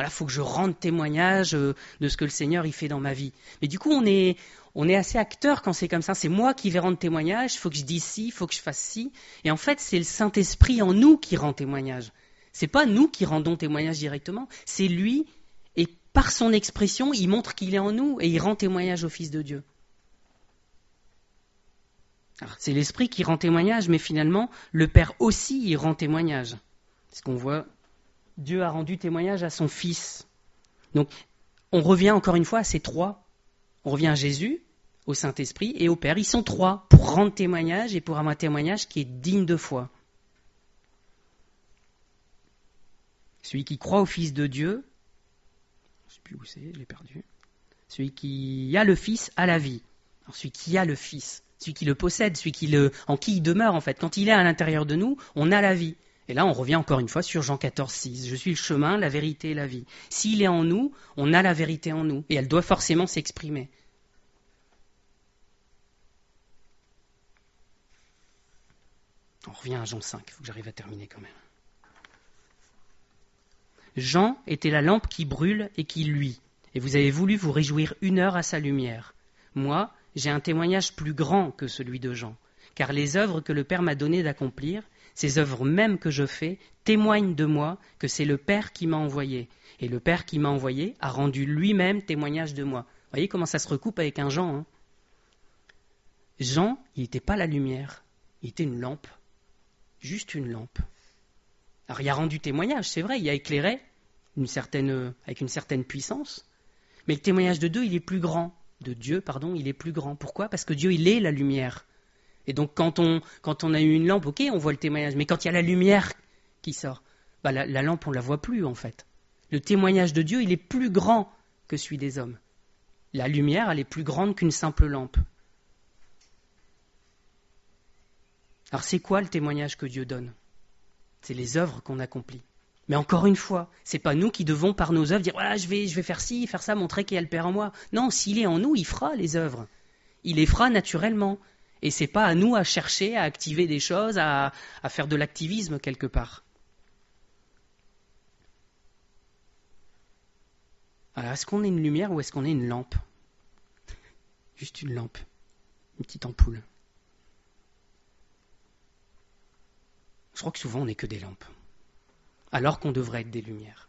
faut que je rende témoignage de ce que le Seigneur il fait dans ma vie. Mais du coup, on est assez acteur quand c'est comme ça. C'est moi qui vais rendre témoignage, il faut que je dise ci, il faut que je fasse ci. Et en fait, c'est le Saint-Esprit en nous qui rend témoignage. C'est pas nous qui rendons témoignage directement, c'est lui, et par son expression, il montre qu'il est en nous et il rend témoignage au Fils de Dieu. Alors, c'est l'Esprit qui rend témoignage, mais finalement, le Père aussi, il rend témoignage. C'est ce qu'on voit. Dieu a rendu témoignage à son Fils. Donc, on revient encore une fois à ces trois. On revient à Jésus, au Saint-Esprit et au Père. Ils sont trois pour rendre témoignage et pour avoir un témoignage qui est digne de foi. Celui qui croit au Fils de Dieu, je ne sais plus où c'est, je l'ai perdu. Celui qui a le Fils a la vie. Alors, celui qui a le Fils, celui qui le possède, en qui il demeure en fait. Quand il est à l'intérieur de nous, on a la vie. Et là, on revient encore une fois sur Jean 14,6. Je suis le chemin, la vérité et la vie. S'il est en nous, on a la vérité en nous. Et elle doit forcément s'exprimer. On revient à Jean 5. Il faut que j'arrive à terminer quand même. Jean était la lampe qui brûle et qui luit. Et vous avez voulu vous réjouir 1 heure à sa lumière. Moi, j'ai un témoignage plus grand que celui de Jean. Car les œuvres que le Père m'a donné d'accomplir, ces œuvres mêmes que je fais, témoignent de moi que c'est le Père qui m'a envoyé. Et le Père qui m'a envoyé a rendu lui-même témoignage de moi. Vous voyez comment ça se recoupe avec un Jean, hein ? Jean, il n'était pas la lumière, il était une lampe. Juste une lampe. Alors il a rendu témoignage, c'est vrai, il a éclairé avec une certaine puissance. Mais le témoignage de Dieu, il est plus grand. Il est plus grand. Pourquoi ? Parce que Dieu, il est la lumière. Et donc quand on a eu une lampe, ok, on voit le témoignage. Mais quand il y a la lumière qui sort, la lampe, on ne la voit plus en fait. Le témoignage de Dieu, il est plus grand que celui des hommes. La lumière, elle est plus grande qu'une simple lampe. Alors c'est quoi le témoignage que Dieu donne ? C'est les œuvres qu'on accomplit. Mais encore une fois, c'est pas nous qui devons par nos œuvres dire voilà, je vais faire ci, faire ça, montrer qu'il y a le Père en moi. Non, s'il est en nous, il fera les œuvres. Il les fera naturellement. Et c'est pas à nous à chercher, à activer des choses, à faire de l'activisme quelque part. Alors, est-ce qu'on est une lumière ou est-ce qu'on est une lampe ? Juste une lampe, une petite ampoule. Je crois que souvent on n'est que des lampes, alors qu'on devrait être des lumières.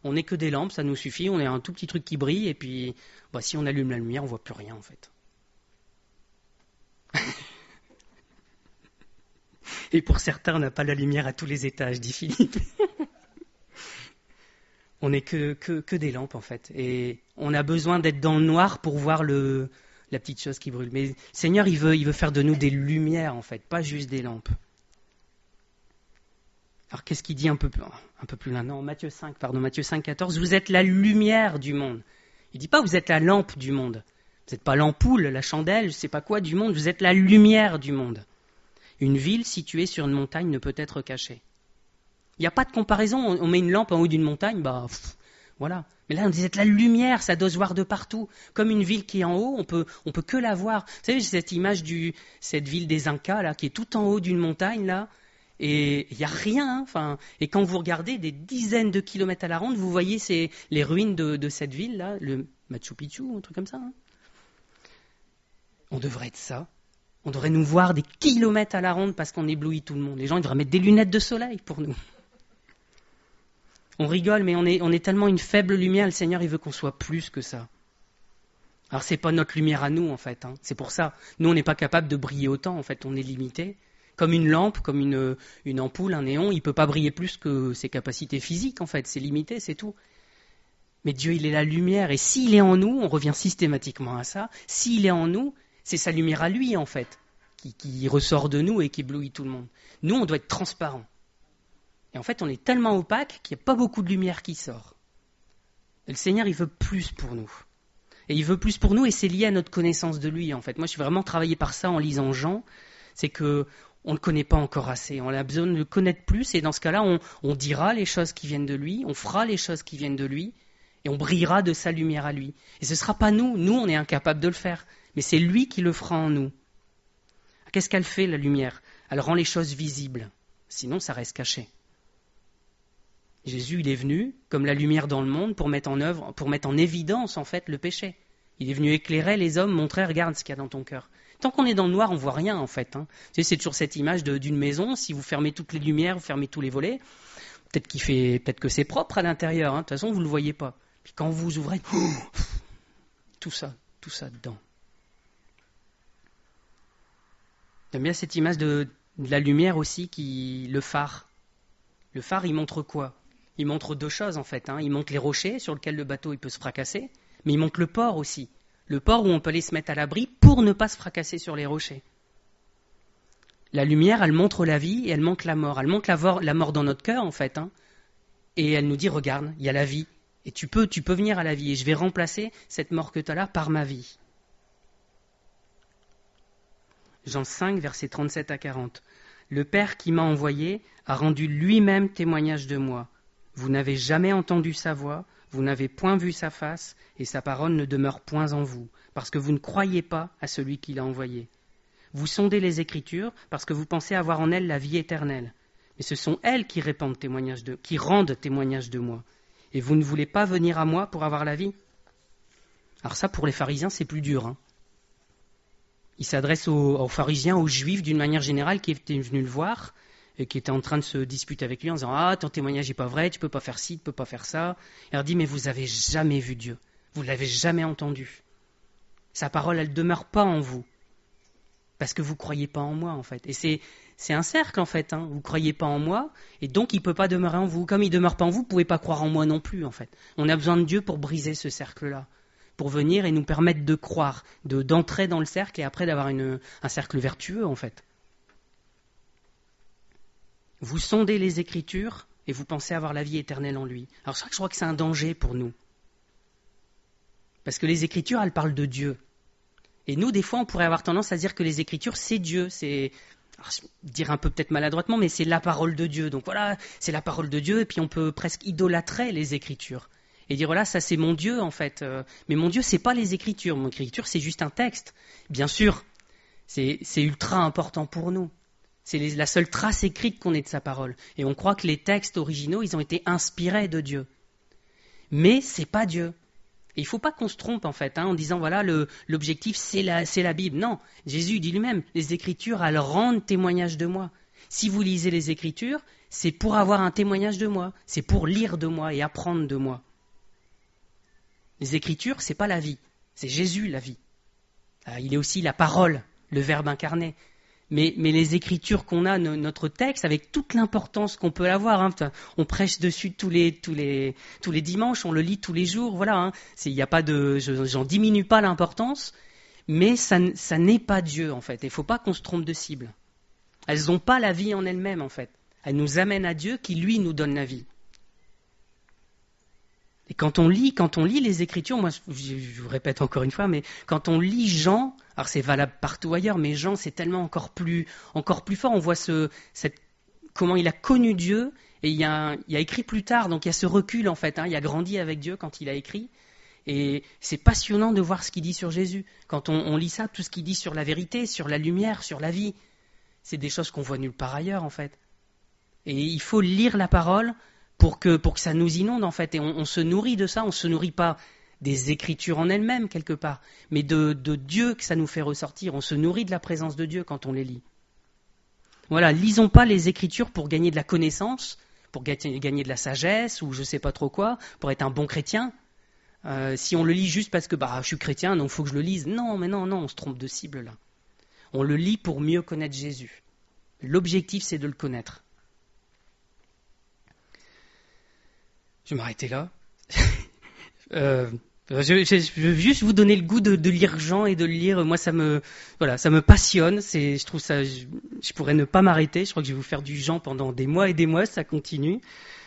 On n'est que des lampes, ça nous suffit, on est un tout petit truc qui brille, et puis si on allume la lumière, on ne voit plus rien en fait. Et pour certains, on n'a pas la lumière à tous les étages, dit Philippe. On n'est que des lampes en fait, et on a besoin d'être dans le noir pour voir le la petite chose qui brûle. Mais le Seigneur, il veut faire de nous des lumières, en fait, pas juste des lampes. Alors, qu'est-ce qu'il dit un peu plus loin? Non, Matthieu 5, 14. Vous êtes la lumière du monde. Il ne dit pas vous êtes la lampe du monde. Vous n'êtes pas l'ampoule, la chandelle, je ne sais pas quoi du monde. Vous êtes la lumière du monde. Une ville située sur une montagne ne peut être cachée. Il n'y a pas de comparaison. On met une lampe en haut d'une montagne, voilà. Mais là, on dit, vous êtes la lumière, ça doit se voir de partout. Comme une ville qui est en haut, on peut que la voir. Vous savez, j'ai cette image cette ville des Incas, là, qui est tout en haut d'une montagne, là, et il n'y a rien. Et quand vous regardez des dizaines de kilomètres à la ronde, vous voyez les ruines de cette ville, là, le Machu Picchu, un truc comme ça. On devrait être ça. On devrait nous voir des kilomètres à la ronde parce qu'on éblouit tout le monde. Les gens, ils devraient mettre des lunettes de soleil pour nous. On rigole, mais on est tellement une faible lumière, le Seigneur, il veut qu'on soit plus que ça. Alors, c'est pas notre lumière à nous, en fait. C'est pour ça. Nous, on n'est pas capable de briller autant, en fait. On est limité. Comme une lampe, comme une ampoule, un néon, il ne peut pas briller plus que ses capacités physiques, en fait. C'est limité, c'est tout. Mais Dieu, il est la lumière. Et s'il est en nous, on revient systématiquement à ça, s'il est en nous, c'est sa lumière à lui, en fait, qui ressort de nous et qui éblouit tout le monde. Nous, on doit être transparent. Et en fait, on est tellement opaque qu'il n'y a pas beaucoup de lumière qui sort. Et le Seigneur, il veut plus pour nous. Et il veut plus pour nous, et c'est lié à notre connaissance de lui, en fait. Moi, je suis vraiment travaillé par ça en lisant Jean. C'est que on ne le connaît pas encore assez. On a besoin de le connaître plus, et dans ce cas-là, on dira les choses qui viennent de lui, on fera les choses qui viennent de lui, et on brillera de sa lumière à lui. Et ce ne sera pas nous. Nous, on est incapables de le faire. Mais c'est lui qui le fera en nous. Qu'est-ce qu'elle fait, la lumière? Elle rend les choses visibles. Sinon, ça reste caché. Jésus, il est venu comme la lumière dans le monde pour mettre en évidence, en fait, le péché. Il est venu éclairer les hommes, montrer, regarde ce qu'il y a dans ton cœur. Tant qu'on est dans le noir, on voit rien, en fait. Tu sais, c'est toujours cette image d'une maison. Si vous fermez toutes les lumières, vous fermez tous les volets, peut-être que c'est propre à l'intérieur. De toute façon, vous ne le voyez pas. Puis quand vous ouvrez, tout ça dedans. J'aime bien cette image de la lumière aussi, le phare. Le phare, il montre quoi? Il montre deux choses, en fait. Il montre les rochers sur lesquels le bateau il peut se fracasser, mais il montre le port aussi. Le port où on peut aller se mettre à l'abri pour ne pas se fracasser sur les rochers. La lumière, elle montre la vie et elle montre la mort. Elle montre la mort dans notre cœur, en fait. Et elle nous dit, regarde, il y a la vie. Et tu peux venir à la vie. Et je vais remplacer cette mort que tu as là par ma vie. Jean 5, versets 37 à 40. Le Père qui m'a envoyé a rendu lui-même témoignage de moi. Vous n'avez jamais entendu sa voix, vous n'avez point vu sa face, et sa parole ne demeure point en vous, parce que vous ne croyez pas à celui qui l'a envoyé. Vous sondez les Écritures, parce que vous pensez avoir en elles la vie éternelle. Mais ce sont elles qui rendent témoignage de moi. Et vous ne voulez pas venir à moi pour avoir la vie? Alors ça, pour les pharisiens, c'est plus dur. Il s'adresse aux pharisiens, aux juifs d'une manière générale qui étaient venus le voir et qui étaient en train de se disputer avec lui en disant « Ah, ton témoignage n'est pas vrai, tu ne peux pas faire ci, tu ne peux pas faire ça. » Il leur dit « Mais vous n'avez jamais vu Dieu, vous ne l'avez jamais entendu. Sa parole, elle ne demeure pas en vous parce que vous ne croyez pas en moi en fait. » Et c'est un cercle en fait, vous ne croyez pas en moi et donc il ne peut pas demeurer en vous. Comme il ne demeure pas en vous, vous ne pouvez pas croire en moi non plus en fait. On a besoin de Dieu pour briser ce cercle-là, pour venir et nous permettre de croire, d'entrer dans le cercle et après d'avoir un cercle vertueux en fait. Vous sondez les Écritures et vous pensez avoir la vie éternelle en lui. Alors c'est vrai que je crois que c'est un danger pour nous. Parce que les Écritures, elles parlent de Dieu. Et nous, des fois, on pourrait avoir tendance à dire que les Écritures, c'est Dieu. C'est, je dirais un peu peut-être maladroitement, mais c'est la parole de Dieu. Donc voilà, c'est la parole de Dieu et puis on peut presque idolâtrer les Écritures. Et dire, voilà, ça c'est mon Dieu en fait. Mais mon Dieu, c'est pas les Écritures. Mon Écriture, c'est juste un texte. Bien sûr, c'est ultra important pour nous. C'est la seule trace écrite qu'on ait de sa parole. Et on croit que les textes originaux, ils ont été inspirés de Dieu. Mais c'est pas Dieu. Et il ne faut pas qu'on se trompe en fait, en disant, voilà, l'objectif c'est la Bible. Non, Jésus dit lui-même, les Écritures, elles rendent témoignage de moi. Si vous lisez les Écritures, c'est pour avoir un témoignage de moi. C'est pour lire de moi et apprendre de moi. Les Écritures, c'est pas la vie, c'est Jésus la vie. Il est aussi la parole, le Verbe incarné. Mais les Écritures qu'on a, notre texte, avec toute l'importance qu'on peut avoir, on prêche dessus tous les dimanches, on le lit tous les jours, voilà. Il y a pas j'en diminue pas l'importance, mais ça n'est pas Dieu, en fait. Il ne faut pas qu'on se trompe de cible. Elles n'ont pas la vie en elles-mêmes, en fait. Elles nous amènent à Dieu qui, lui, nous donne la vie. Et quand on lit les Écritures, moi, je vous répète encore une fois, mais quand on lit Jean, alors c'est valable partout ailleurs, mais Jean, c'est tellement encore plus fort. On voit comment il a connu Dieu, et il a écrit plus tard, donc il y a ce recul, en fait. Il a grandi avec Dieu quand il a écrit. Et c'est passionnant de voir ce qu'il dit sur Jésus. Quand on lit ça, tout ce qu'il dit sur la vérité, sur la lumière, sur la vie, c'est des choses qu'on voit nulle part ailleurs, en fait. Et il faut lire la parole pour que ça nous inonde, en fait. Et on se nourrit de ça. On ne se nourrit pas des Écritures en elles-mêmes, quelque part, mais de Dieu que ça nous fait ressortir. On se nourrit de la présence de Dieu quand on les lit. Voilà, lisons pas les Écritures pour gagner de la connaissance, pour gagner de la sagesse, ou je ne sais pas trop quoi, pour être un bon chrétien. Si on le lit juste parce que je suis chrétien, donc il faut que je le lise. Non, mais non, on se trompe de cible là. On le lit pour mieux connaître Jésus. L'objectif, c'est de le connaître. Je vais m'arrêter là. Je veux juste vous donner le goût de lire Jean et de le lire. Moi, ça me passionne. Je trouve ça. Je pourrais ne pas m'arrêter. Je crois que je vais vous faire du Jean pendant des mois et des mois. Ça continue.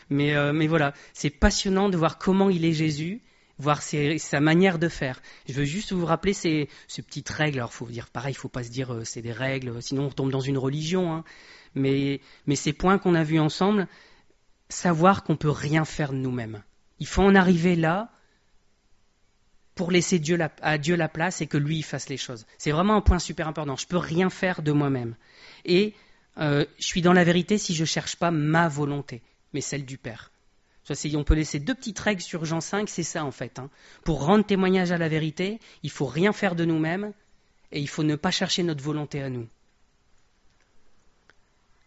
Mais voilà, c'est passionnant de voir comment il est Jésus, voir sa manière de faire. Je veux juste vous rappeler ces petites règles. Alors, faut dire pareil, il faut pas se dire c'est des règles, sinon on tombe dans une religion. Hein. Mais ces points qu'on a vus ensemble, savoir qu'on peut rien faire de nous-mêmes. Il faut en arriver là pour laisser à Dieu la place et que lui il fasse les choses. C'est vraiment un point super important. Je peux rien faire de moi-même. Et je suis dans la vérité si je ne cherche pas ma volonté, mais celle du Père. On peut laisser 2 petites règles sur Jean 5, c'est ça en fait. Pour rendre témoignage à la vérité, il ne faut rien faire de nous-mêmes et il faut ne pas chercher notre volonté à nous.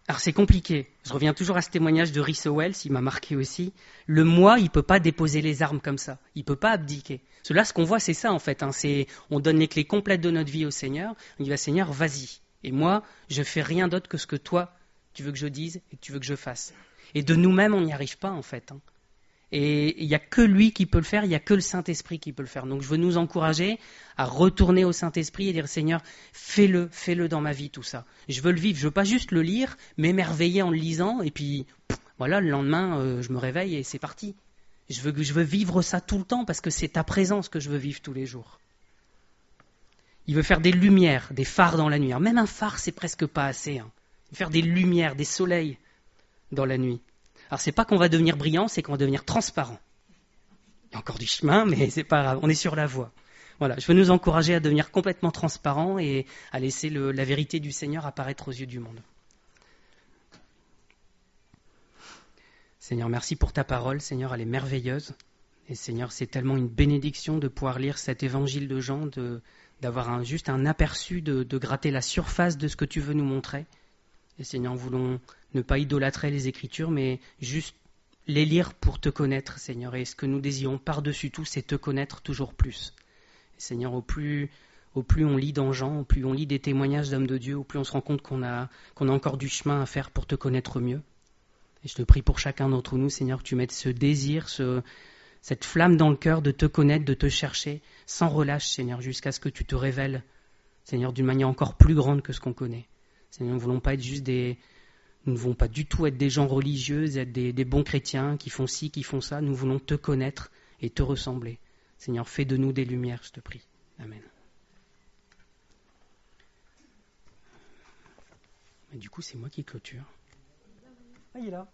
Alors c'est compliqué. Je reviens toujours à ce témoignage de Rhys Howells, il m'a marqué aussi. Le moi, il ne peut pas déposer les armes comme ça. Il ne peut pas abdiquer. Là, ce qu'on voit, c'est ça en fait. On donne les clés complètes de notre vie au Seigneur. On dit, Seigneur, vas-y. Et moi, je ne fais rien d'autre que ce que toi, tu veux que je dise et que tu veux que je fasse. Et de nous-mêmes, on n'y arrive pas en fait. Et il n'y a que lui qui peut le faire, il n'y a que le Saint-Esprit qui peut le faire. Donc je veux nous encourager à retourner au Saint-Esprit et dire Seigneur, fais-le dans ma vie tout ça. Je veux le vivre, je ne veux pas juste le lire, m'émerveiller en le lisant et puis voilà, le lendemain je me réveille et c'est parti. Je veux vivre ça tout le temps parce que c'est ta présence que je veux vivre tous les jours. Il veut faire des lumières, des phares dans la nuit. Alors, même un phare, c'est presque pas assez. Il veut faire des lumières, des soleils dans la nuit. Alors, c'est pas qu'on va devenir brillant, c'est qu'on va devenir transparent. Il y a encore du chemin, mais c'est pas grave, on est sur la voie. Voilà, je veux nous encourager à devenir complètement transparents et à laisser la vérité du Seigneur apparaître aux yeux du monde. Seigneur, merci pour ta parole. Seigneur, elle est merveilleuse. Et Seigneur, c'est tellement une bénédiction de pouvoir lire cet évangile de Jean, d'avoir juste un aperçu, de gratter la surface de ce que tu veux nous montrer. Et Seigneur, nous voulons ne pas idolâtrer les Écritures, mais juste les lire pour te connaître, Seigneur. Et ce que nous désirons par-dessus tout, c'est te connaître toujours plus. Et Seigneur, au plus on lit dans Jean, au plus on lit des témoignages d'hommes de Dieu, au plus on se rend compte qu'on a encore du chemin à faire pour te connaître mieux. Et je te prie pour chacun d'entre nous, Seigneur, que tu mettes ce désir, cette flamme dans le cœur de te connaître, de te chercher, sans relâche, Seigneur, jusqu'à ce que tu te révèles, Seigneur, d'une manière encore plus grande que ce qu'on connaît. Seigneur, nous ne voulons pas être nous ne voulons pas du tout être des gens religieux, être des bons chrétiens qui font ci, qui font ça. Nous voulons te connaître et te ressembler. Seigneur, fais de nous des lumières, je te prie. Amen. Mais du coup, c'est moi qui clôture. Ah, il est là.